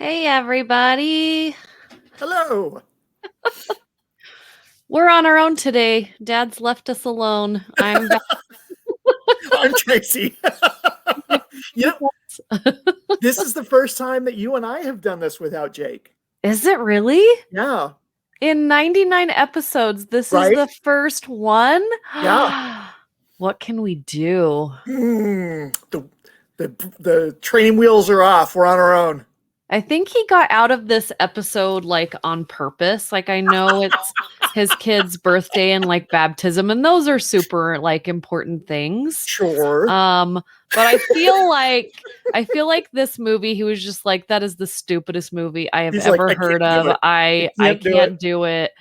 Hey, everybody. Hello. We're on our own today. Dad's left us alone. I'm back. I'm Tracy. you know, this is the first time that you and I have done this without Jake. Is it really? Yeah. In 99 episodes, this is Right? the first one? Yeah. What can we do? The training wheels are off. We're on our own. I think he got out of this episode like on purpose. Like I know it's his kid's birthday and like baptism, and those are super like important things. Sure. But I feel like this movie, he was just like, that is the stupidest movie I have He's like, ever I heard can't do of. it. I can't do it.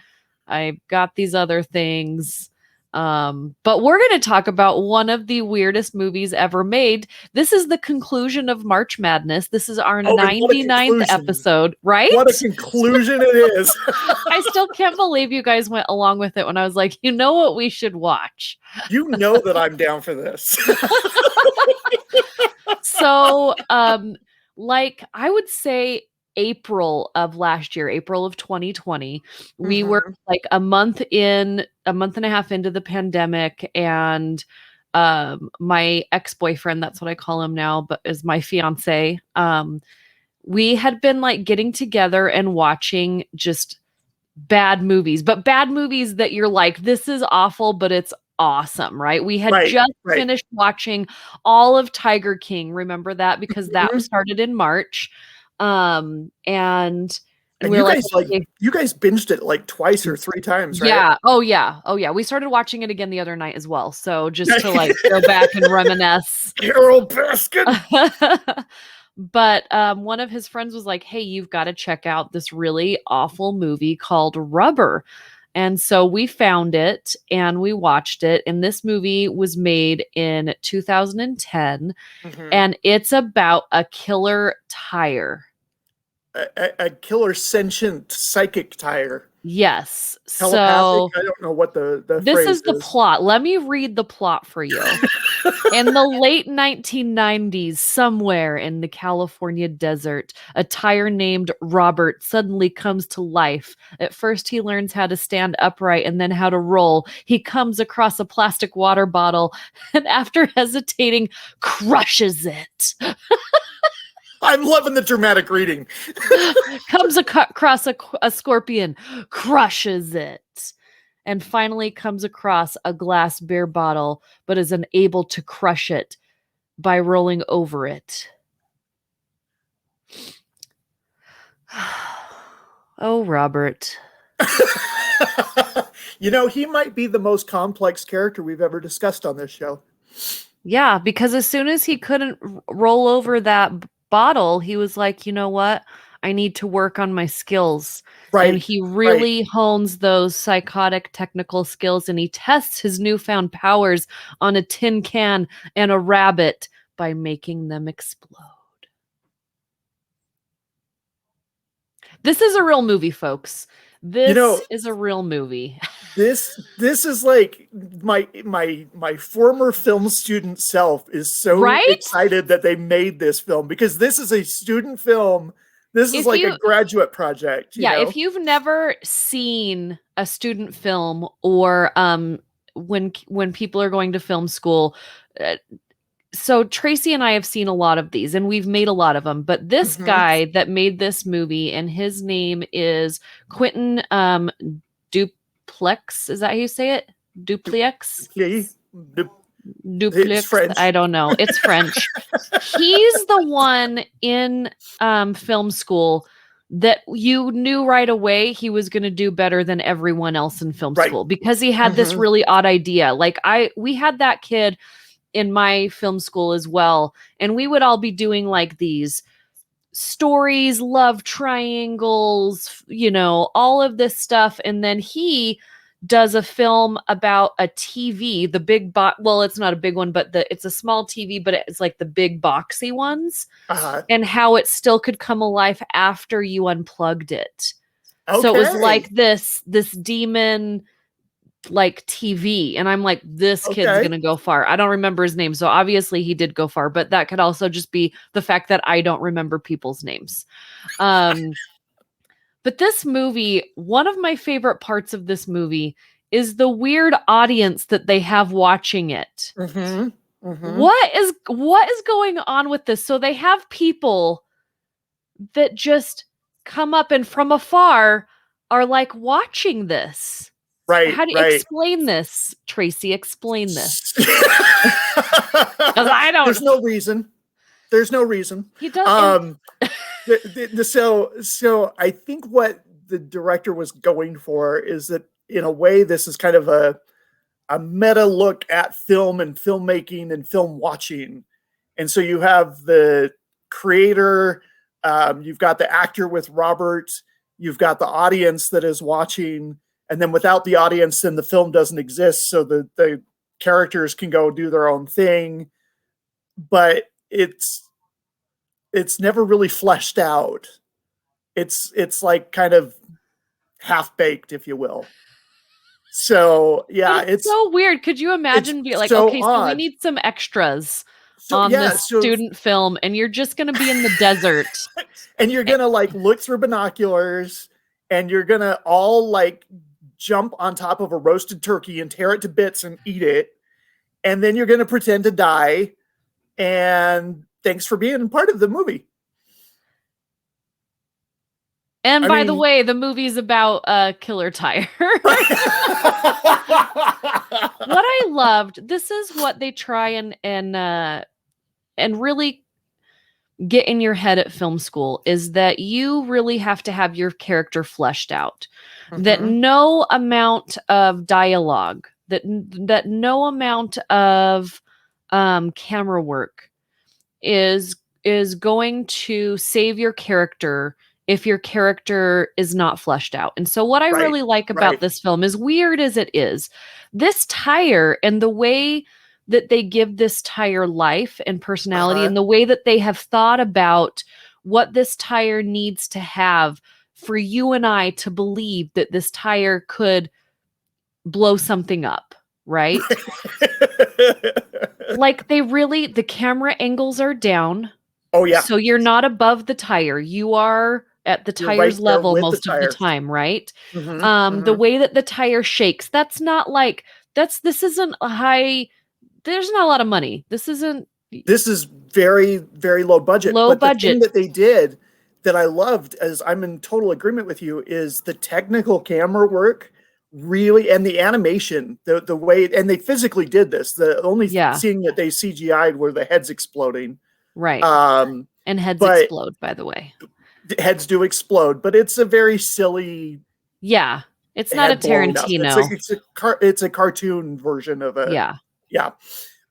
I've got these other things. But we're going to talk about one of the weirdest movies ever made. This is the conclusion of March Madness. This is our Oh, and what a 99th conclusion. episode, right? What a conclusion it is. I still can't believe you guys went along with it when I was like, you know what we should watch? You know that I'm down for this. So, like I would say April of last year, April of 2020, we were like a month and a half into the pandemic, and my ex-boyfriend, that's what I call him now, but is my fiance. We had been like getting together and watching just bad movies, but bad movies that you're like, this is awful, but it's awesome, right? We had just finished watching all of Tiger King. Remember that? Because that started in March. And we were you guys binged it like twice or three times, right? Yeah. Oh yeah. Oh yeah. We started watching it again the other night as well. So just to like go back and reminisce. Carol Baskin. But one of his friends was like, hey, you've got to check out this really awful movie called Rubber. And so we found it and we watched it. And this movie was made in 2010. And it's about a killer tire. A killer sentient psychic tire. Yes. Telepathic. So I don't know what the this is the plot. Let me read the plot for you. In the late 1990s, somewhere in the California desert, a tire named Robert suddenly comes to life. At first, he learns how to stand upright and then how to roll. He comes across a plastic water bottle and, after hesitating, crushes it. I'm loving the dramatic reading. Comes across a scorpion, crushes it, and finally comes across a glass beer bottle, but is unable to crush it by rolling over it. Oh, Robert. You know, he might be the most complex character we've ever discussed on this show. Yeah, because as soon as he couldn't roll over that bottle, he was like, you know what? I need to work on my skills. Right. And he really hones those psychotic technical skills, and he tests his newfound powers on a tin can and a rabbit by making them explode. This is a real movie, folks. This is a real movie. This is like my former film student self is so excited that they made this film, because this is a student film. This is like a graduate project. You know? If you've never seen a student film, or when people are going to film school, so Tracy and I have seen a lot of these, and we've made a lot of them. But this guy that made this movie, and his name is Quentin Dupleix. Is that how you say it? Dupleix? Dupleix. French. I don't know. It's French. He's the one in film school that you knew right away he was going to do better than everyone else in film school, because he had this really odd idea. Like we had that kid in my film school as well, and we would all be doing like these stories, love triangles, you know, all of this stuff. And then he does a film about a TV, the big well, it's not a big one, but it's a small TV, but it's like the big boxy ones, and how it still could come alive after you unplugged it. So it was like this demon like TV, and I'm like, this kid's Okay. gonna go far. I don't remember his name, so obviously he did go far, but that could also just be the fact that I don't remember people's names. But this movie, one of my favorite parts of this movie is the weird audience that they have watching it. What is going on with this? So they have people that just come up and from afar are like watching this. Right. How do you explain this, Tracy? Explain this. I don't. There's no reason. There's no reason. He doesn't. So I think what the director was going for is that in a way this is kind of a meta look at film and filmmaking and film watching. And so you have the creator, you've got the actor with Robert, you've got the audience that is watching, and then without the audience, then the film doesn't exist. So the characters can go do their own thing, but it's never really fleshed out. It's like kind of half-baked, if you will. So yeah, it's so weird. Could you imagine be like, so okay, so we need some extras on this student film, and you're just gonna be in the desert. And you're gonna like look through binoculars, and you're gonna all like jump on top of a roasted turkey and tear it to bits and eat it. And then you're gonna pretend to die. And thanks for being part of the movie. And by the way, the movie's about Killer Tire. What I loved, this is what they try and really get in your head at film school, is that you really have to have your character fleshed out. That no amount of dialogue, that no amount of camera work is going to save your character if your character is not fleshed out. And so what I really like about this film, as weird as it is, this tire and the way that they give this tire life and personality, and the way that they have thought about what this tire needs to have for you and I to believe that this tire could blow something up, right? Like the camera angles are down. Oh yeah. So you're not above the tire. You are at the tire's level most of the time, right? The way that the tire shakes, this isn't a high, there's not a lot of money. This is very, very low budget. But the thing that they did that I loved, as I'm in total agreement with you, is the technical camera work really, and the animation, the way, and they physically did this. The only scene that they CGI'd were the heads exploding. Right. And heads explode, by the way. Heads do explode, but it's a very silly. Yeah. It's not a Tarantino. It's a cartoon version of a. Yeah. Yeah.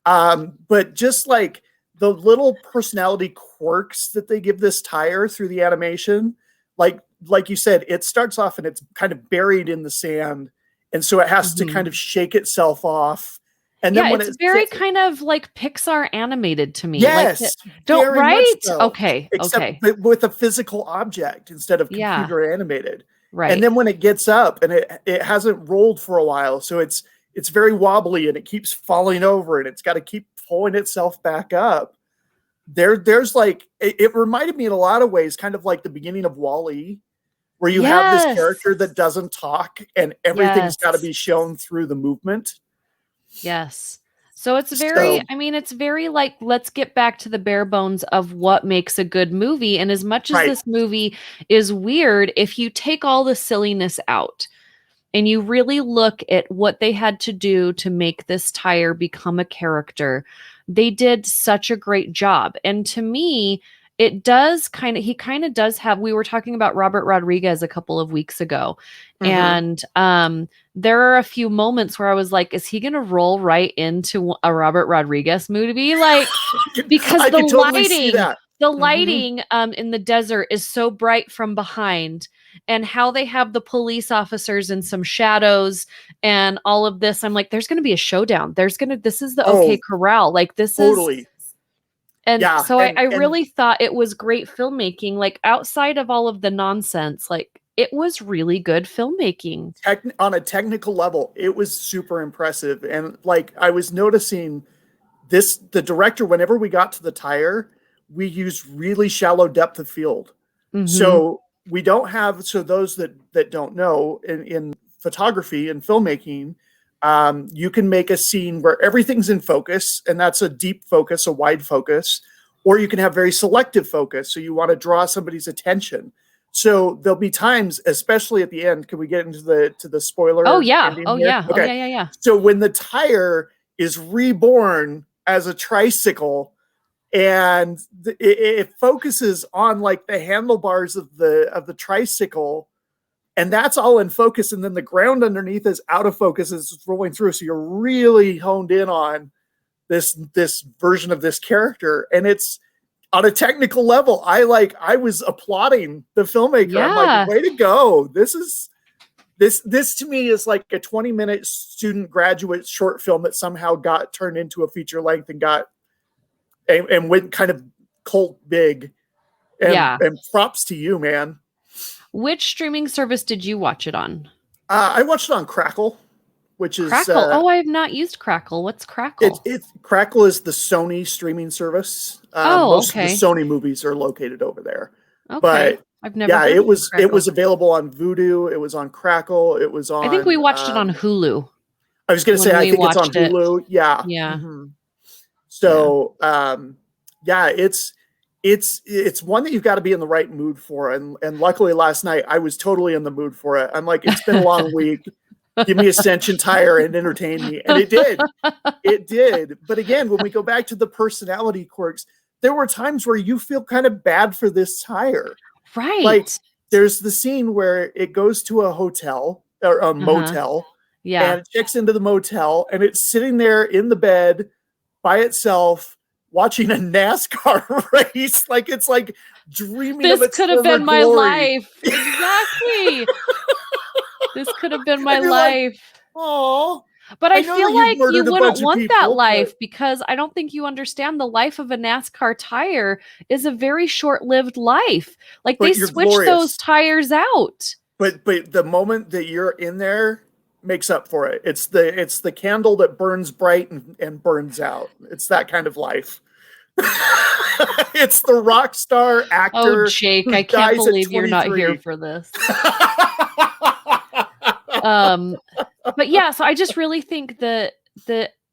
But just like the little personality quirks that they give this tire through the animation, like you said, it starts off and it's kind of buried in the sand. And so it has to kind of shake itself off. And then when it's very kind of like Pixar animated to me. Yes. So. Okay. Except with a physical object instead of computer animated. Right. And then when it gets up and it hasn't rolled for a while, so it's very wobbly and it keeps falling over and it's got to keep pulling itself back up. There's like, it reminded me in a lot of ways, kind of like the beginning of WALL-E, where you have this character that doesn't talk and everything's got to be shown through the movement. Yes. So it's very, it's very like, let's get back to the bare bones of what makes a good movie. And as much as this movie is weird, if you take all the silliness out and you really look at what they had to do to make this tire become a character, they did such a great job. And to me, it does he kind of does have, we were talking about Robert Rodriguez a couple of weeks ago. And there are a few moments where I was like, is he going to roll right into a Robert Rodriguez movie? Like, because the lighting in the desert is so bright from behind, and how they have the police officers in some shadows and all of this. I'm like, there's going to be a showdown. This is the OK Corral. Like this is. And so I really thought it was great filmmaking, like outside of all of the nonsense, like it was really good filmmaking. On a technical level, it was super impressive. And like, I was noticing the director, whenever we got to the tire, we used really shallow depth of field. So we don't have, so those that don't know, in photography and filmmaking, you can make a scene where everything's in focus, and that's a deep focus, a wide focus, or you can have very selective focus. So you want to draw somebody's attention. So there'll be times, especially at the end. Can we get into the spoiler? Oh yeah. Okay. Yeah. So when the tire is reborn as a tricycle, and it focuses on like the handlebars of the tricycle, and that's all in focus, and then the ground underneath is out of focus as it's rolling through. So you're really honed in on this version of this character, and it's on a technical level. I was applauding the filmmaker. Yeah. I'm like, way to go. This to me is like a 20-minute student graduate short film that somehow got turned into a feature length and went kind of cult big. And props to you, man. Which streaming service did you watch it on? I watched it on Crackle, which is Crackle. I have not used Crackle. What's Crackle? Crackle is the Sony streaming service. Most of the Sony movies are located over there. Okay. But I've never. Yeah, it was available on Vudu. It was on Crackle. It was on. I think we watched it on Hulu. I was going to say I think it's on Hulu. Yeah. Yeah. Mm-hmm. So it's one that you've got to be in the right mood for. And luckily last night I was totally in the mood for it. I'm like, it's been a long week. Give me Ascension Tire and entertain me. And it did. It did. But again, when we go back to the personality quirks, there were times where you feel kind of bad for this tire. Right. Like there's the scene where it goes to a hotel or a motel. Yeah. And it checks into the motel, and it's sitting there in the bed by itself watching a NASCAR race. Like it's like dreaming this of its could have been my glory. life. Exactly. This could have been my life. Oh, but I feel like you wouldn't want that life, because I don't think you understand the life of a NASCAR tire is a very short-lived life. Like they switch those tires out. But the moment that you're in there makes up for it. It's the candle that burns bright and burns out. It's that kind of life. It's the rock star actor. Oh, Jake, I can't believe you're not here for this. But yeah, so I just really think the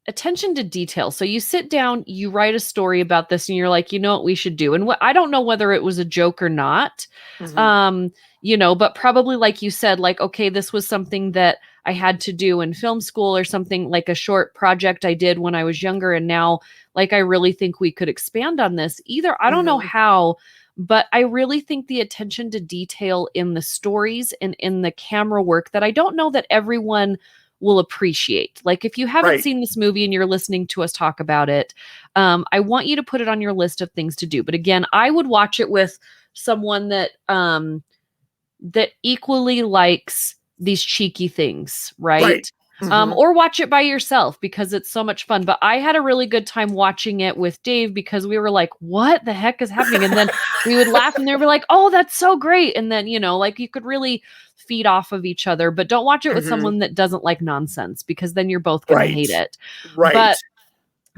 attention to detail. So you sit down, you write a story about this, and you're like, you know what we should do. And I don't know whether it was a joke or not. But probably like you said, like, okay, this was something that I had to do in film school, or something like a short project I did when I was younger. And now, like, I really think we could expand on this. Either, I don't know how, but I really think the attention to detail in the stories and in the camera work that I don't know that everyone will appreciate. Like, if you haven't seen this movie and you're listening to us talk about it, I want you to put it on your list of things to do. But again, I would watch it with someone that that equally likes these cheeky things, right? Or watch it by yourself, because it's so much fun. But I had a really good time watching it with Dave, because we were like, what the heck is happening? And then we would laugh, and they were like, oh, that's so great. And then, like, you could really feed off of each other. But don't watch it with someone that doesn't like nonsense, because then you're both going to hate it. Right.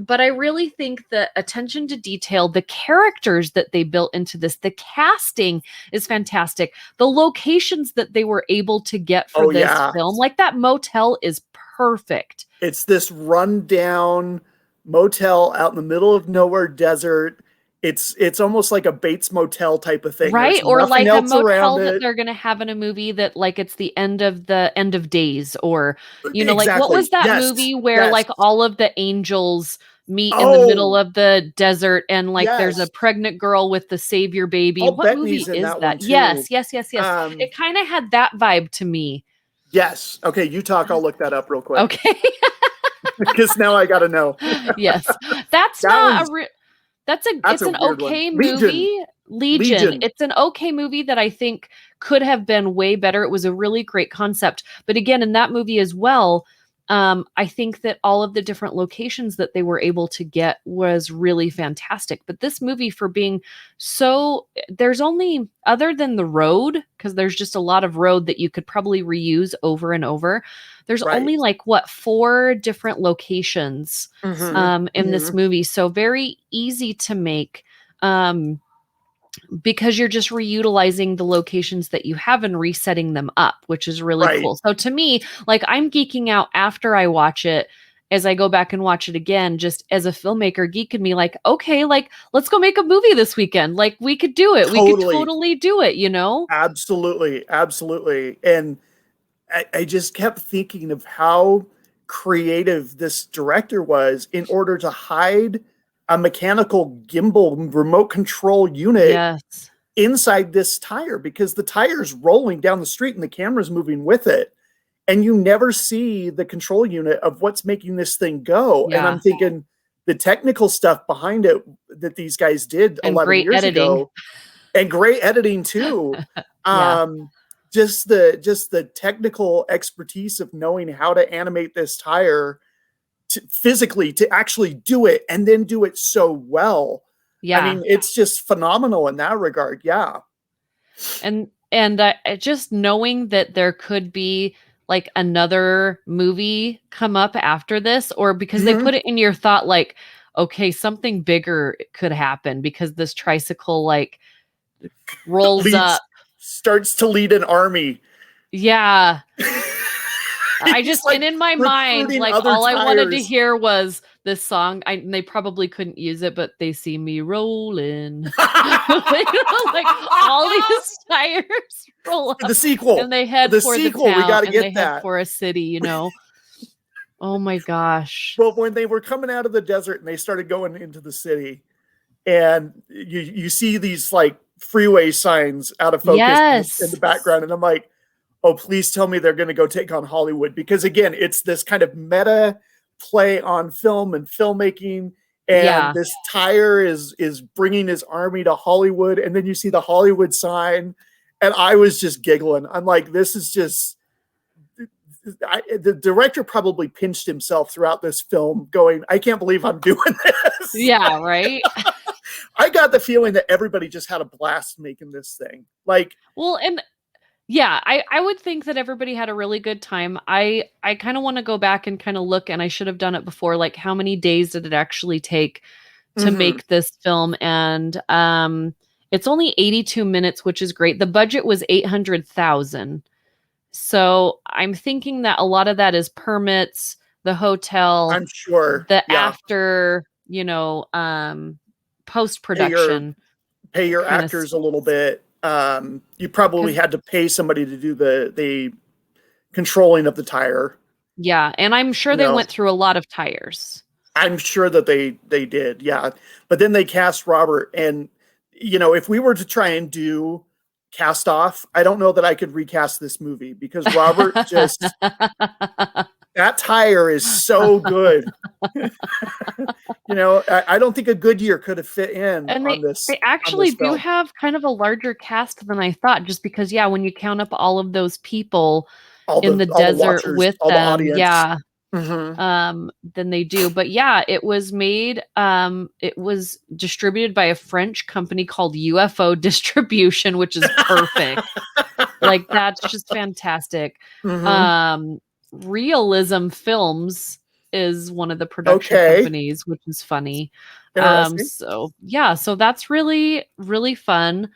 But I really think the attention to detail, the characters that they built into this, the casting is fantastic. The locations that they were able to get for this film, like that motel, is perfect. It's this rundown motel out in the middle of nowhere desert. It's almost like a Bates Motel type of thing. Right. Or like a motel that they're going to have in a movie that, like, it's the end of days, or, like, what was that movie where like all of the angels meet in the middle of the desert, and like there's a pregnant girl with the savior baby. What movie is that? Yes. It kind of had that vibe to me. Yes. Okay. You talk. I'll look that up real quick. Okay. Because now I got to know. Yes. That's an okay movie. Legion. It's an okay movie that I think could have been way better. It was a really great concept. But again, in that movie as well, I think that all of the different locations that they were able to get was really fantastic. But this movie, for being so, there's only, other than the road, because there's just a lot of road that you could probably reuse over and over. There's only like 4 different locations in this movie. So very easy to make. Because you're just reutilizing the locations that you have and resetting them up, which is really cool. So to me, like, I'm geeking out after I watch it, as I go back and watch it again, just as a filmmaker geeking me, like, okay, like, let's go make a movie this weekend. Like, we could do it. We could totally do it, you know? Absolutely. Absolutely. And I just kept thinking of how creative this director was in order to hide a mechanical gimbal remote control unit inside this tire, because the tire's rolling down the street and the camera's moving with it. And you never see the control unit of what's making this thing go. And I'm thinking the technical stuff behind it that these guys did 11 years ago, and great editing too. Just the technical expertise of knowing how to animate this tire physically, to actually do it and then do it so well. I mean, it's just phenomenal in that regard. And just knowing that there could be like another movie come up after this, or because they put it in your thought, like, okay, something bigger could happen because this tricycle like rolls up, starts to lead an army. I just, like, and in my mind, like, all I wanted to hear was this song. They probably couldn't use it, but they see me rolling. Like, all these tires roll up. The sequel. And they head for the sequel. town, We got to get they that. head for a city, you know. Oh my gosh. Well, when they were coming out of the desert and they started going into the city, and you see these like freeway signs out of focus in the background, and I'm like, oh, please tell me they're going to go take on Hollywood. Because again, it's this kind of meta play on film and filmmaking. And this tire is bringing his army to Hollywood. And then you see the Hollywood sign. And I was just giggling. I'm like, this is just, the director probably pinched himself throughout this film going, I can't believe I'm doing this. Yeah, right. I got the feeling that everybody just had a blast making this thing. Like, well, and yeah, I would think that everybody had a really good time. I kind of want to go back and kind of look, and I should have done it before, like, how many days did it actually take to make this film? And it's only 82 minutes, which is great. The budget was $800,000. So I'm thinking that a lot of that is permits, the hotel, I'm sure, the after, you know, post-production. Pay your actors a little bit. You probably had to pay somebody to do the controlling of the tire. Yeah, and I'm sure they went through a lot of tires. I'm sure that they did, yeah. But then they cast Robert, and you know, if we were to try and do Cast Off, I don't know that I could recast this movie, because Robert just that tire is so good. You know, I don't think a Goodyear could have fit in on this. They actually do have kind of a larger cast than I thought, just because, when you count up all of those people in the desert with them, then they do. But it was made, it was distributed by a French company called UFO Distribution, which is perfect. Like, that's just fantastic. Realism Films is one of the production companies, which is funny. So that's really, really fun.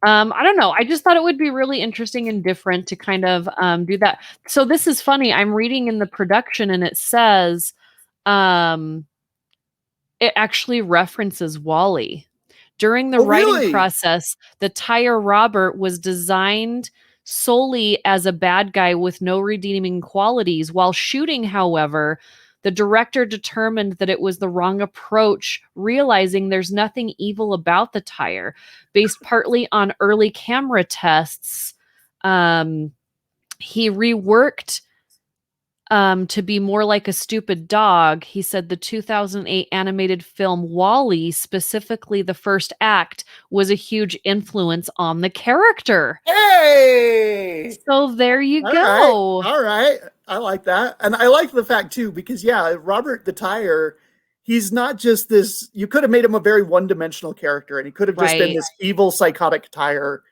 I don't know. I just thought it would be really interesting and different to kind of do that. So this is funny. I'm reading in the production, and it says it actually references WALL-E. During the writing process, the tire Robert was designed solely as a bad guy with no redeeming qualities. While shooting, however, the director determined that it was the wrong approach, realizing there's nothing evil about the tire. Based partly on early camera tests, he reworked to be more like a stupid dog. He said the 2008 animated film WALL-E, specifically the first act, was a huge influence on the character. Hey! So there you go. All right. I like that. And I like the fact too, because Robert the Tire, he's not just this, you could have made him a very one-dimensional character, and he could have just been this evil psychotic tire.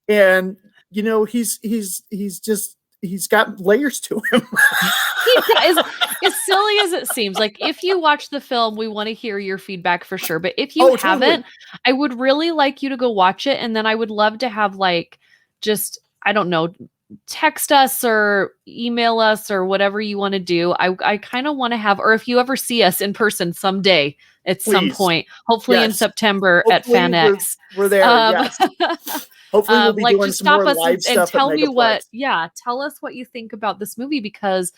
And he's got layers to him. As silly as it seems, like if you watch the film, we want to hear your feedback for sure. But if you haven't, totally. I would really like you to go watch it. And then I would love to have I don't know, text us or email us or whatever you want to do. I kind of want to have, or if you ever see us in person someday at some point, hopefully in September at FanX. We're there. Yes. Hopefully we'll be doing some more live stuff and tell me tell us what you think about this movie, because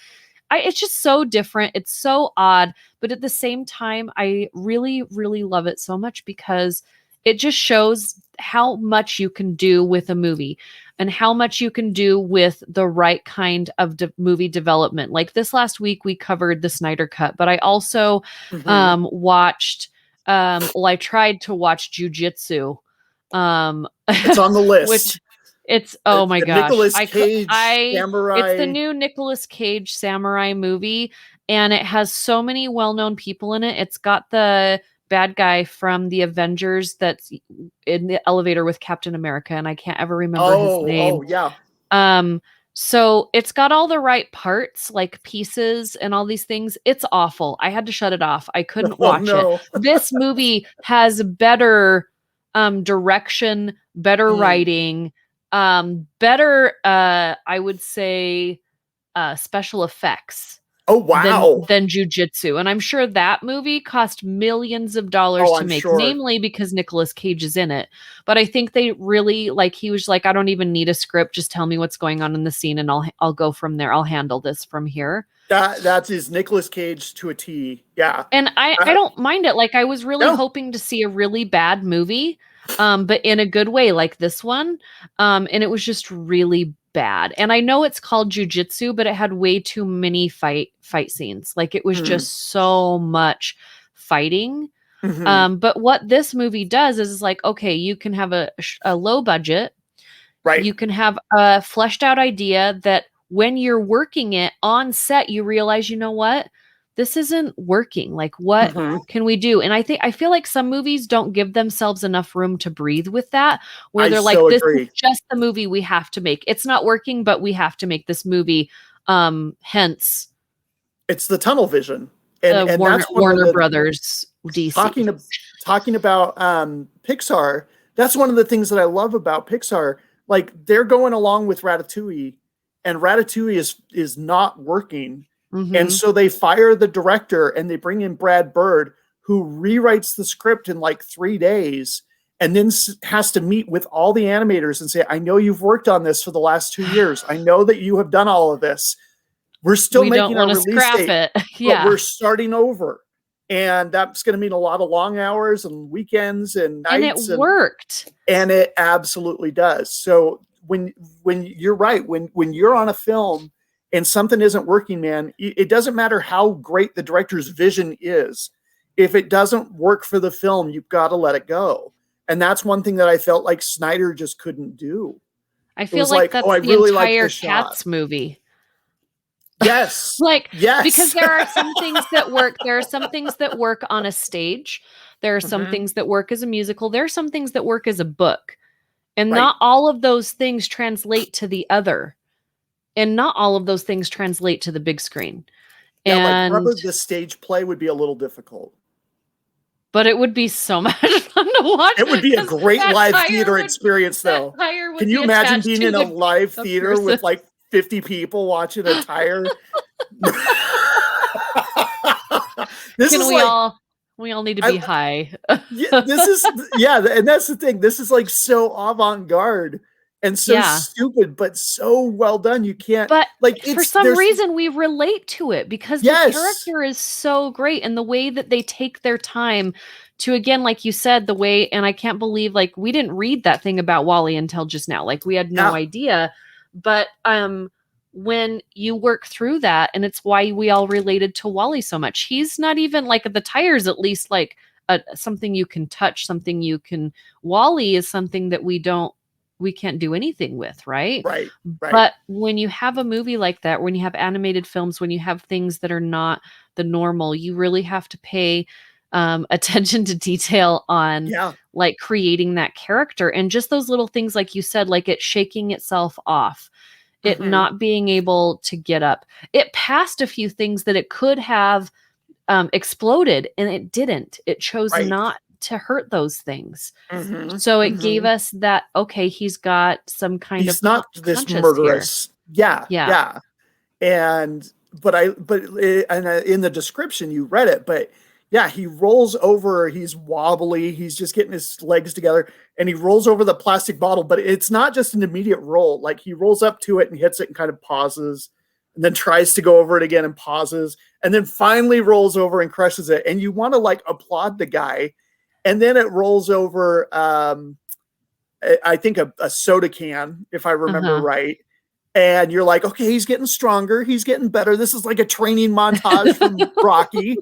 it's just so different. It's so odd, but at the same time, I really, really love it so much because it just shows how much you can do with a movie and how much you can do with the right kind of movie development. Like this last week, we covered the Snyder Cut, but I also watched, I tried to watch Jiu-Jitsu. It's on the list. Oh my gosh. Nicolas Cage samurai. It's the new Nicolas Cage samurai movie, and it has so many well-known people in it. It's got the bad guy from the Avengers that's in the elevator with Captain America, and I can't ever remember his name. Oh yeah. So it's got all the right parts, like pieces and all these things. It's awful. I had to shut it off. I couldn't watch it. This movie has better direction, better writing, better I would say special effects. Oh wow. Than Jiu-Jitsu. And I'm sure that movie cost millions of dollars to make, namely because Nicolas Cage is in it. But I think they really he was like, I don't even need a script, just tell me what's going on in the scene and I'll go from there. I'll handle this from here. That is Nicolas Cage to a T. Yeah. And I don't mind it. Like I was really hoping to see a really bad movie, but in a good way, like this one. And it was just really bad. And I know it's called Jiu-Jitsu, but it had way too many fight scenes. Like it was just so much fighting. But what this movie does is like, okay, you can have a low budget, right? You can have a fleshed out idea that when you're working it on set, you realize, you know what? This isn't working. Like, what can we do? And I feel like some movies don't give themselves enough room to breathe with that, where they're like, this is just the movie we have to make. It's not working, but we have to make this movie. Hence, it's the tunnel vision. And that's Warner Brothers, DC. Talking about Pixar, that's one of the things that I love about Pixar. Like, they're going along with Ratatouille, and Ratatouille is not working. And so they fire the director and they bring in Brad Bird, who rewrites the script in like 3 days and then has to meet with all the animators and say, I know you've worked on this for the last 2 years. I know that you have done all of this. We're still making our release date, but we're starting over. And that's going to mean a lot of long hours and weekends and nights. And it worked. And it absolutely does. So when you're right, when you're on a film and something isn't working, man, it doesn't matter how great the director's vision is. If it doesn't work for the film, you've got to let it go. And that's one thing that I felt like Snyder just couldn't do. I feel like that's the entire Cats movie. Yes. Yes. Because there are some things that work. There are some things that work on a stage. There are some things that work as a musical. There are some things that work as a book. And not all of those things translate to the other. And not all of those things translate to the big screen. And probably the stage play would be a little difficult. But it would be so much fun to watch. It would be a great live theater experience, though. Can you imagine being in a live theater with like 50 people watching a tire? We all need to be high. And that's the thing. This is like so avant-garde. And so stupid, but so well done. You can't. But for some reason, we relate to it because the character is so great, and the way that they take their time to, again, like you said, the way. And I can't believe we didn't read that thing about WALL-E until just now. Like we had no idea. But when you work through that, and it's why we all related to Wally so much. He's not even like the tires, at least like something you can touch, something you can. Wally is something that we can't do anything with, right? Right. But when you have a movie like that, when you have animated films, when you have things that are not the normal, you really have to pay attention to detail on like creating that character, and just those little things, like you said, like it shaking itself off, it not being able to get up. It passed a few things that it could have exploded, and it didn't. It chose not to hurt those things. So it gave us that, okay, he's got some kind he's of not this murderous here. Yeah. And but in the description you read it, but yeah, he rolls over, he's wobbly, he's just getting his legs together, and he rolls over the plastic bottle, but it's not just an immediate roll. Like he rolls up to it and hits it and kind of pauses, and then tries to go over it again and pauses, and then finally rolls over and crushes it. And you want to like applaud the guy. And then it rolls over, I think a soda can, if I remember right. And you're like, okay, he's getting stronger. He's getting better. This is like a training montage from Rocky.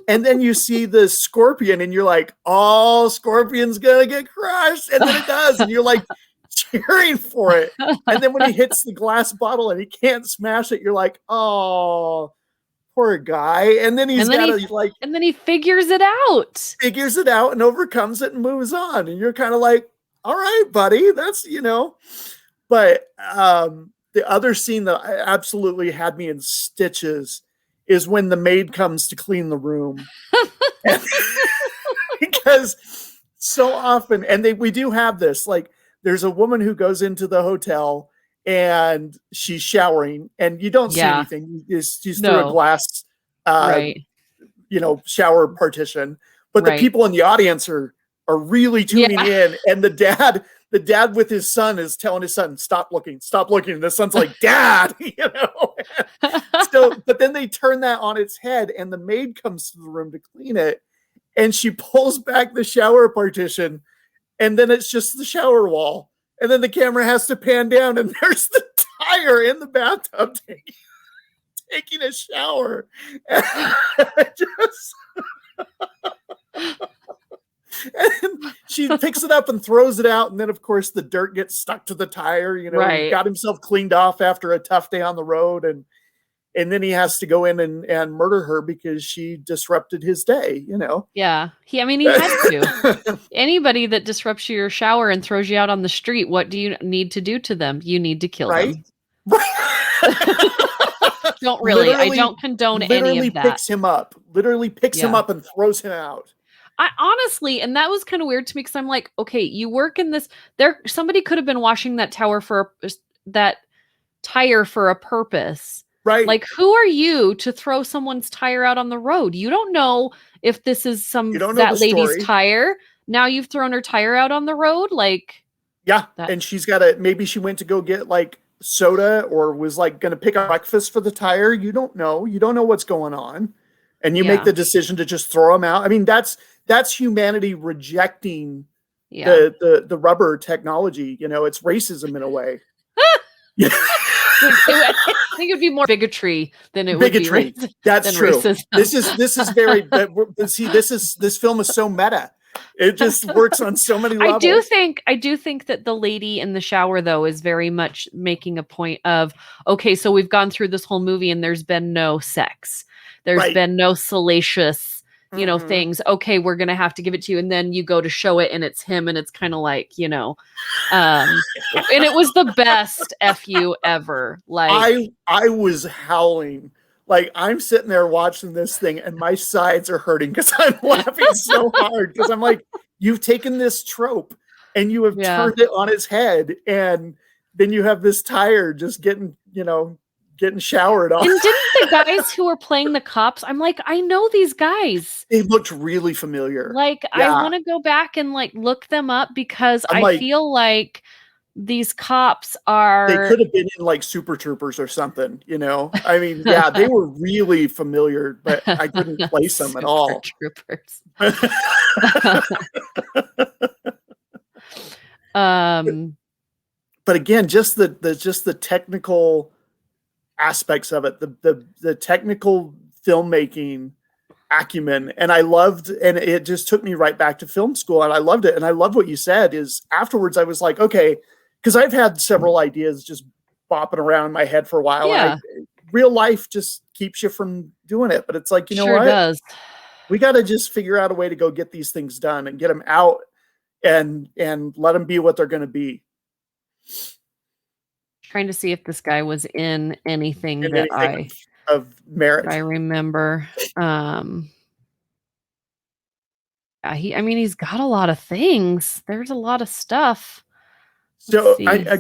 And then you see the scorpion and you're like, oh, Scorpion's going to get crushed. And then it does. And you're like cheering for it. And then when he hits the glass bottle and he can't smash it, you're like, oh, poor guy. And then he's got to like, and then he figures it out and overcomes it and moves on. And you're kind of like, all right, buddy, that's, but, the other scene that absolutely had me in stitches is when the maid comes to clean the room. Because so often, and we do have this, like there's a woman who goes into the hotel and she's showering and you don't see anything. She's through a glass, shower partition, but the people in the audience are really tuning in. And the dad with his son is telling his son, stop looking. And the son's like, Dad, So, but then they turn that on its head and the maid comes to the room to clean it. And she pulls back the shower partition and then it's just the shower wall. And then the camera has to pan down and there's the tire in the bathtub taking a shower. And she picks it up and throws it out. And then, of course, the dirt gets stuck to the tire. He got himself cleaned off after a tough day on the road. And then he has to go in and murder her because she disrupted his day, Yeah. He had to. Anybody that disrupts your shower and throws you out on the street, what do you need to do to them? You need to kill them. Don't really. I don't condone any of that. Literally picks him up and throws him out. I honestly, and that was kind of weird to me because I'm like, okay, you work in this. Somebody could have been washing that tire for a purpose, right? Like, who are you to throw someone's tire out on the road? You don't know if this is that lady's tire. Now you've thrown her tire out on the road, like and she's got maybe she went to go get like soda or was like going to pick up breakfast for the tire. You don't know what's going on, and you make the decision to just throw them out. I mean, that's humanity rejecting the rubber technology. It's racism in a way. I think it would be more bigotry than it would be racism. That's true. Racism. This is very. See, this film is so meta. It just works on so many levels. I do think that the lady in the shower, though, is very much making a point of, okay, so we've gone through this whole movie and there's been no sex. There's been no salacious, things. Okay, we're going to have to give it to you. And then you go to show it and it's him and it's kind of like, and it was the best FU ever. Like I was howling. Like I'm sitting there watching this thing and my sides are hurting because I'm laughing so hard because I'm like, you've taken this trope and you have turned it on its head. And then you have this tire just getting showered on. And didn't the guys who were playing the cops, I'm like, I know these guys. They looked really familiar. Like, I want to go back and like look them up because I feel like these cops are. They could have been in like Super Troopers or something, I mean, they were really familiar, but I couldn't place them at all. Troopers. But again, just the technical aspects of it, the technical filmmaking acumen, and I loved, and it just took me right back to film school, and I loved it. And I love what you said is afterwards I was like, okay, because I've had several ideas just bopping around in my head for a while. Yeah. Real life just keeps you from doing it, but it's like, you know what? Does. We got to just figure out a way to go get these things done and get them out and let them be what they're going to be. Trying to see if this guy was in anything of merit. I remember. He's got a lot of things. There's a lot of stuff. So I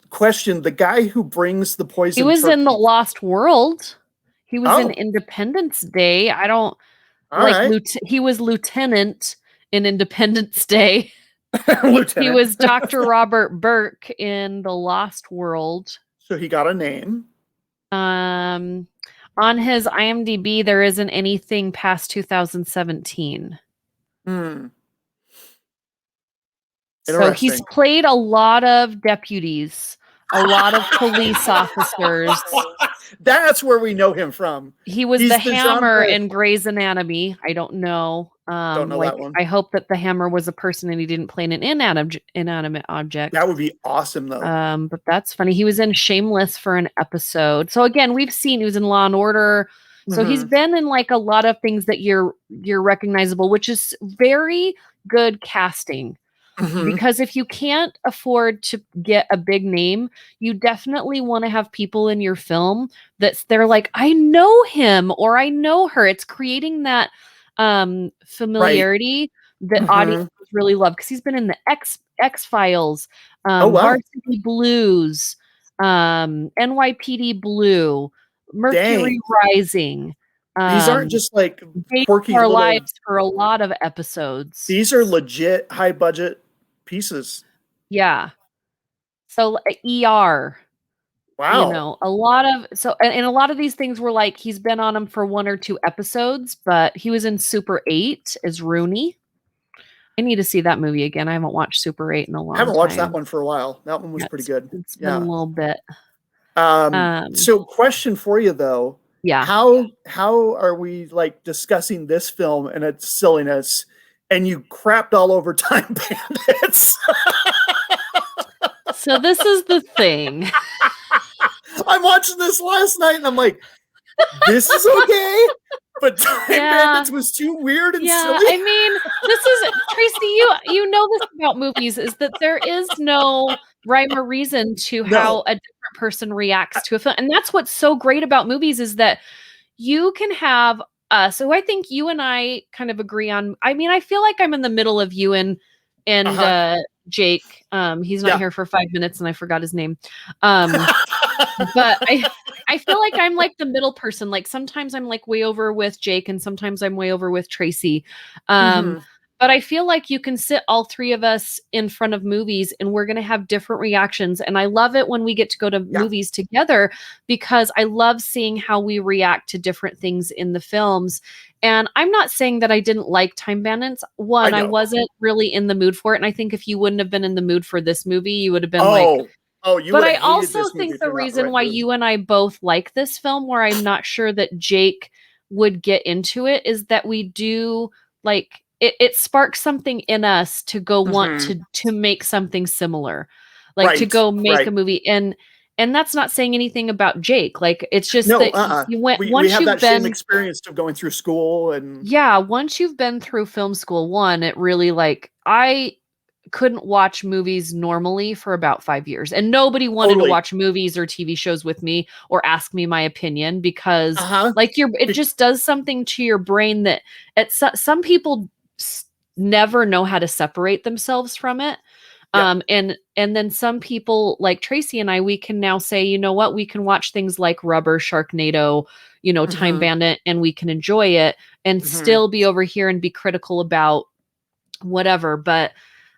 question the guy who brings the poison. He was turkey. In The Lost World. He was in Independence Day. I don't he was Lieutenant in Independence Day. He was Dr. Robert Burke in The Lost World. So he got a name. On his IMDb, there isn't anything past 2017. So he's played a lot of deputies, a lot of police officers. That's where we know him from. He's the Hammer in Grey's Anatomy. I don't know. Don't know that one. I hope that the Hammer was a person and he didn't play an inanimate object. That would be awesome, though. But that's funny. He was in Shameless for an episode. So again, he was in Law and Order. So he's been in like a lot of things that you're recognizable, which is very good casting. Because if you can't afford to get a big name, you definitely want to have people in your film they're like, I know him or I know her. It's creating that familiarity that audiences really love, because he's been in the X-Files, Varsity Blues, NYPD Blue, Mercury Rising. These aren't just like quirky our lives for a lot of episodes. These are legit high budget pieces. Yeah. So ER. Wow. You know, a lot of these things were like he's been on them for 1 or 2 episodes, but he was in Super 8 as Rooney. I need to see that movie again. I haven't watched Super 8 in a long time. I haven't watched that one for a while. That one was pretty good. It's been a little bit. So question for you though. Yeah. How are we like discussing this film and its silliness, and you crapped all over Time Bandits? So this is the thing. I'm watching this last night and I'm like, this is okay, but Time Bandits was too weird and silly. I mean, this is Tracy. You know this about movies is that there is no rhyme or reason to how a different person reacts to a film, and that's what's so great about movies is that you can have us. So I think you and I kind of agree on. I mean, I feel like I'm in the middle of you and Jake. He's not here for 5 minutes, and I forgot his name. But I feel like I'm like the middle person. Like sometimes I'm like way over with Jake and sometimes I'm way over with Tracy. But I feel like you can sit all 3 of us in front of movies and we're going to have different reactions. And I love it when we get to go to movies together, because I love seeing how we react to different things in the films. And I'm not saying that I didn't like Time Bandits. One, I wasn't really in the mood for it. And I think if you wouldn't have been in the mood for this movie, you would have been but I also think the reason why you and I both like this film, where I'm not sure that Jake would get into it, is that we do like it sparks something in us to go want to make something similar, like to go make a movie. And that's not saying anything about Jake. Like it's just that you went once you've been same experience of going through school and once you've been through film school, it really like I couldn't watch movies normally for about 5 years, and nobody wanted to watch movies or TV shows with me or ask me my opinion, because like it just does something to your brain that some people never know how to separate themselves from it. And then some people like Tracy and I, we can now say, you know what, we can watch things like Rubber, Sharknado, Time Bandit, and we can enjoy it and still be over here and be critical about whatever. But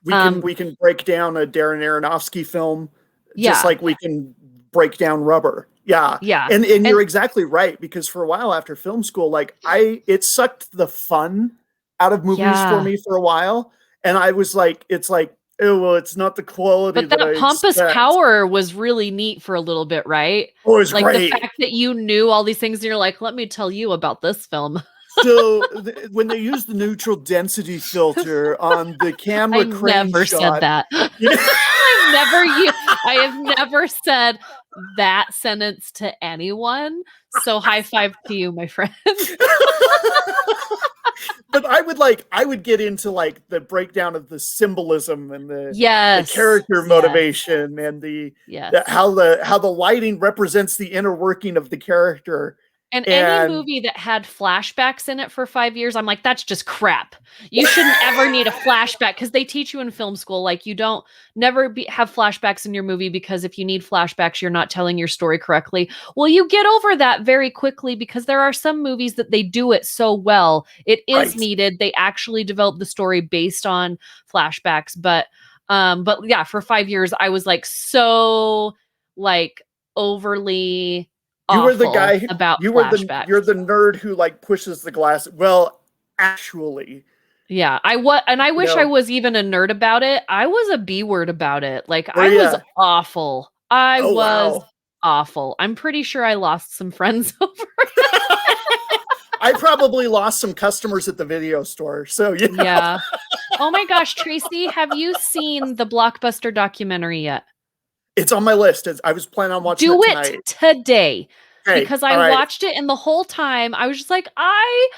we can break down a Darren Aronofsky film just like we can break down Rubber. Yeah. And you're exactly right, because for a while after film school, like it sucked the fun out of movies for me for a while. And I was like, it's like, well, it's not the quality. But that pompous power was really neat for a little bit, right? Oh, it was like great. The fact that you knew all these things, and you're like, let me tell you about this film. So when they use the neutral density filter on the camera crane never shot, said that. I have never said that sentence to anyone. So high five to you, my friend. But I would get into like the breakdown of the symbolism and the character motivation and how the lighting represents the inner working of the character. And any movie that had flashbacks in it for 5 years, I'm like, that's just crap. You shouldn't ever need a flashback, because they teach you in film school, like, you don't have flashbacks in your movie, because if you need flashbacks, you're not telling your story correctly. Well, you get over that very quickly, because there are some movies that they do it so well. It is needed. They actually develop the story based on flashbacks. But yeah, for 5 years, I was like, so like overly... You were the guy about you're the nerd who like pushes the glass. Well, actually. Yeah, I wish I was even a nerd about it. I was a B word about it. Like, I was awful. I was awful. I'm pretty sure I lost some friends over it. I probably lost some customers at the video store. So yeah. Oh my gosh, Tracy, have you seen the Blockbuster documentary yet? It's on my list. I was planning on watching it tonight. Do it today. Okay, because I watched it, and the whole time I was just like, I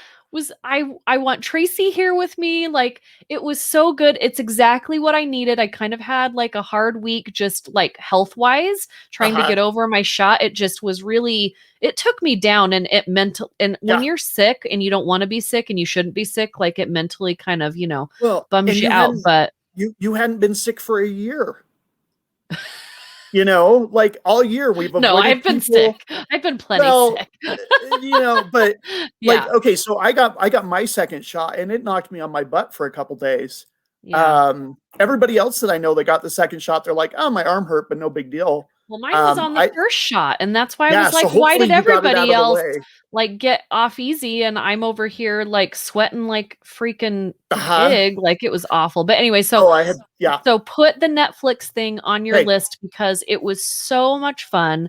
want Tracy here with me. Like, it was so good. It's exactly what I needed. I kind of had like a hard week, just like health-wise, trying to get over my shot. It just was really, it took me down, and it when you're sick and you don't want to be sick and you shouldn't be sick, like, it mentally kind of, bums you out. But you hadn't been sick for a year. Like all year we've avoided I've been sick. I've been plenty sick. But like, okay, so I got my second shot, and it knocked me on my butt for a couple days. Yeah. Everybody else that I know that got the second shot, they're like, oh, my arm hurt, but no big deal. Well, mine was on the first shot, and that's why I was like, why did everybody else like get off easy, and I'm over here like sweating like freaking pig? Like, it was awful. But anyway, so so put the Netflix thing on your list, because it was so much fun,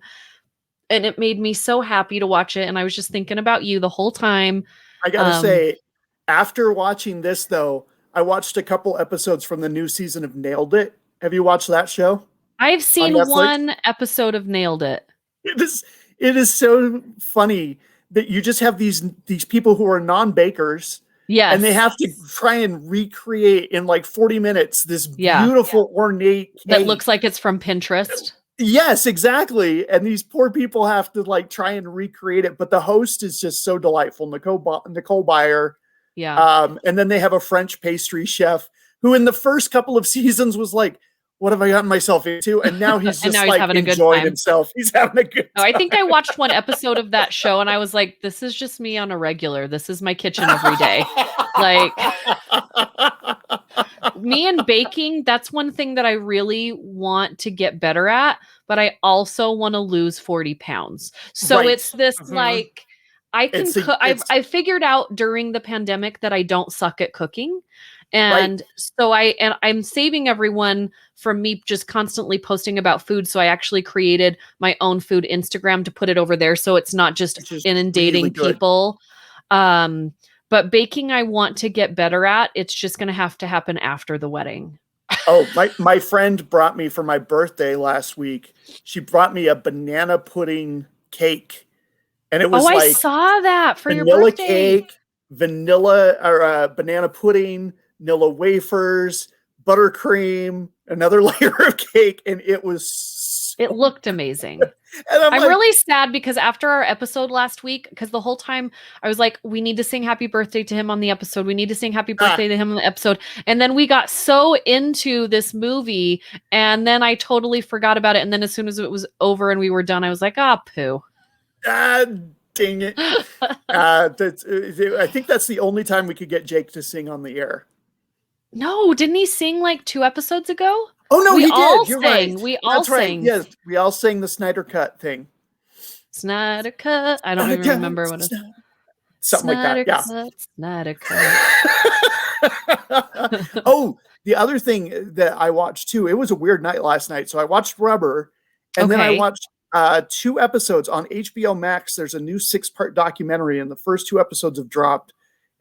and it made me so happy to watch it. And I was just thinking about you the whole time. I gotta say, after watching this though, I watched a couple episodes from the new season of Nailed It. Have you watched that show? I've seen one episode of Nailed It. It is so funny that you just have these people who are non-bakers. Yes. And they have to try and recreate in like 40 minutes this beautiful ornate cake that looks like it's from Pinterest. Yes, exactly. And these poor people have to like try and recreate it. But the host is just so delightful, Nicole Byer. Yeah. And then they have a French pastry chef who in the first couple of seasons was like, what have I gotten myself into? And now he's just like enjoying himself. He's having a good time. I think I watched one episode of that show, and I was like, this is just me on a regular. This is my kitchen every day. Like, me and baking, that's one thing that I really want to get better at, but I also want to lose 40 pounds. So it's this like, I can cook. I figured out during the pandemic that I don't suck at cooking. And so I'm saving everyone from me just constantly posting about food. So I actually created my own food Instagram to put it over there, so it's not just inundating people. But baking, I want to get better at. It's just going to have to happen after the wedding. Oh, my friend brought me for my birthday last week. She brought me a banana pudding cake, and it was I saw that for your birthday. Vanilla cake, vanilla or banana pudding, vanilla wafers, buttercream, another layer of cake, and it looked amazing. And I'm like, really sad, because after our episode last week, because the whole time I was like, we need to sing happy birthday to him on the episode. We need to sing happy birthday to him on the episode. And then we got so into this movie, and then I totally forgot about it. And then as soon as it was over and we were done, I was like, poo. Dang it. I think that's the only time we could get Jake to sing on the air. No, didn't he sing like 2 episodes ago? Oh no, he did. You're right. We all sang. Yes, we all sang the Snyder Cut thing. Snyder Cut. I don't even remember what it was. Something like that. Yeah. Snyder Cut. Oh, the other thing that I watched too, it was a weird night last night. So I watched Rubber, and then I watched 2 episodes on HBO Max. There's a new 6-part documentary, and the first 2 episodes have dropped,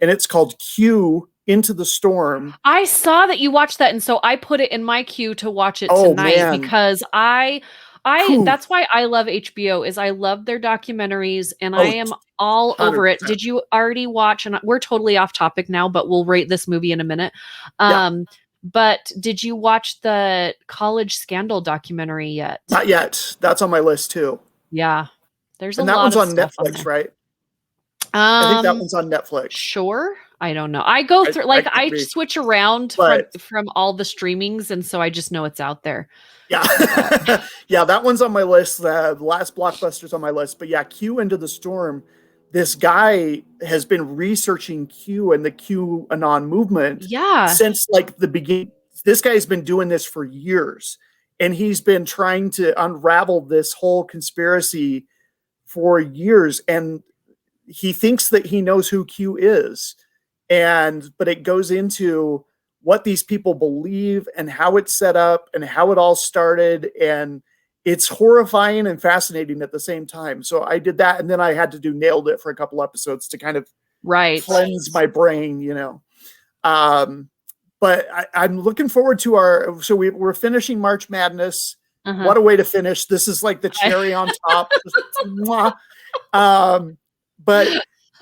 and it's called Q Into the Storm. I saw that you watched that, and so I put it in my queue to watch it tonight because I that's why I love HBO, is I love their documentaries, and I am all 100%. Over it. Did you already watch, and we're totally off topic now, but we'll rate this movie in a minute. But did you watch the College Scandal documentary yet? Not yet. That's on my list too. Yeah. There's and a that lot one's of on stuff Netflix, on right? I think that one's on Netflix. Sure. I don't know. I go through I switch around from all the streamings, and so I just know it's out there. Yeah. Yeah, that one's on my list. The last blockbuster's on my list. But yeah, Q Into the Storm. This guy has been researching Q and the QAnon movement since like the beginning. This guy's been doing this for years, and he's been trying to unravel this whole conspiracy for years. And he thinks that he knows who Q is, but it goes into what these people believe and how it's set up and how it all started. And it's horrifying and fascinating at the same time. So I did that, and then I had to do Nailed It for a couple episodes to kind of cleanse my brain, you know. But I'm looking forward to we're finishing March Madness. What a way to finish. This is like the cherry on top. But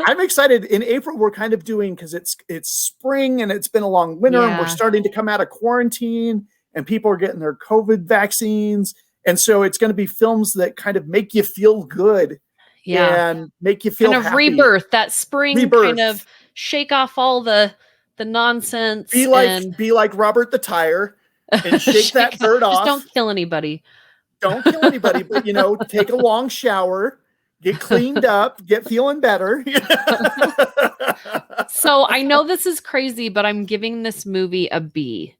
I'm excited. In April, we're kind of doing, because it's spring and it's been a long winter, and we're starting to come out of quarantine, and people are getting their COVID vaccines. And so it's going to be films that kind of make you feel good and make you feel kind of happy. Rebirth, that spring kind of shake off all the nonsense. Be like Robert the Tire and shake that dirt off. Just don't kill anybody. Don't kill anybody, but take a long shower, get cleaned up, get feeling better. So I know this is crazy, but I'm giving this movie a B.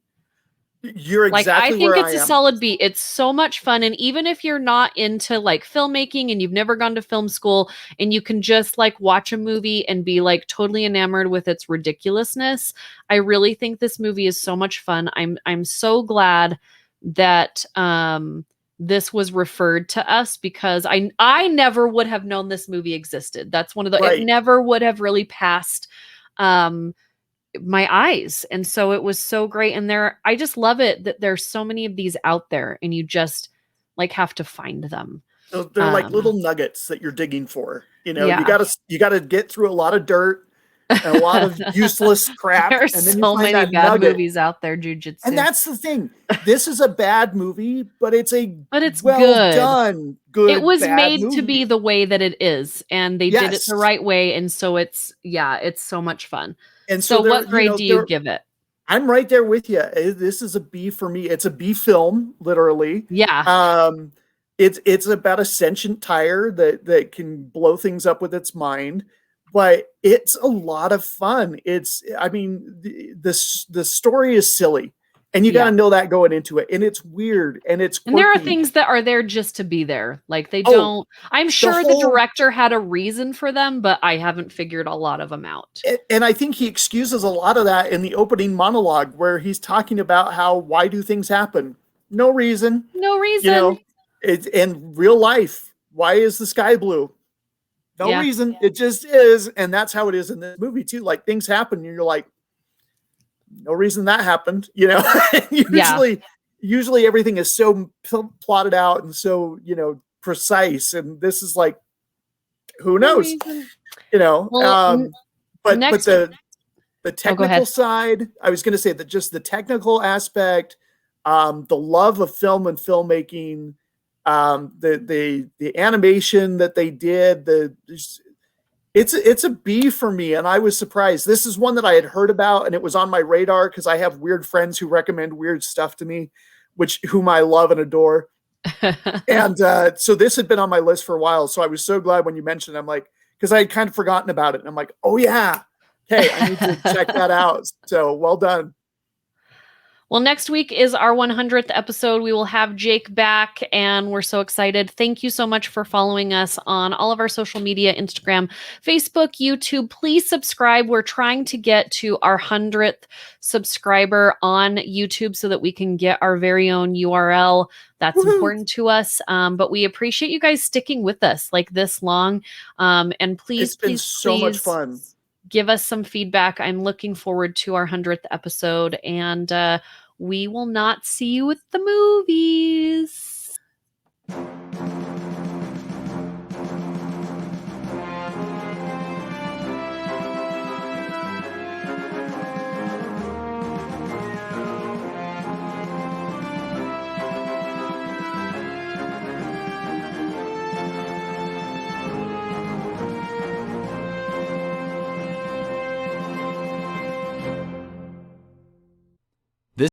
You're exactly I think it's a solid B. It's so much fun. And even if you're not into like filmmaking and you've never gone to film school, and you can just like watch a movie and be like totally enamored with its ridiculousness, I really think this movie is so much fun. I'm so glad that this was referred to us, because I never would have known this movie existed. That's one of the it never would have really passed my eyes. And so it was so great. And I just love it that there's so many of these out there, and you just like have to find them. So they're like little nuggets that you're digging for. You gotta get through a lot of dirt and a lot of useless crap. There's and then so many bad movies out there, Jujitsu. And that's the thing. This is a bad movie, but it's well good. Done. Good. It was made movie. to be the way that it is, and they did it the right way. And so it's so much fun. And so what grade do you give it? I'm right there with you. This is a B for me. It's a B film, literally. Yeah. It's about a sentient tire that can blow things up with its mind, but it's a lot of fun. The story is silly, and you got to know that going into it. And it's weird, and it's quirky. And there are things that are there just to be there. Like they don't. I'm sure the director had a reason for them, but I haven't figured a lot of them out. And I think he excuses a lot of that in the opening monologue, where he's talking about why do things happen? No reason. No reason. It's in real life. Why is the sky blue? No reason. It just is. And that's how it is in this movie too. Like things happen and you're like, no reason that happened. Usually everything is so plotted out and so, precise. And this is like, who knows? Well, but the technical side, I was going to say that just the technical aspect, the love of film and filmmaking, the animation that they did, it's a B for me, and I was surprised. This is one that I had heard about, and it was on my radar because I have weird friends who recommend weird stuff to me, whom I love and adore. And so this had been on my list for a while. So I was so glad when you mentioned it. I'm like, because I had kind of forgotten about it, and I'm like, oh yeah, hey, I need to check that out. So well done. Well, next week is our 100th episode. We will have Jake back, and we're so excited. Thank you so much for following us on all of our social media, Instagram, Facebook, YouTube. Please subscribe. We're trying to get to our 100th subscriber on YouTube so that we can get our very own URL. That's important to us. But we appreciate you guys sticking with us like this long. And please, it's been so much fun. Give us some feedback. I'm looking forward to our 100th episode, and we will not see you at the movies.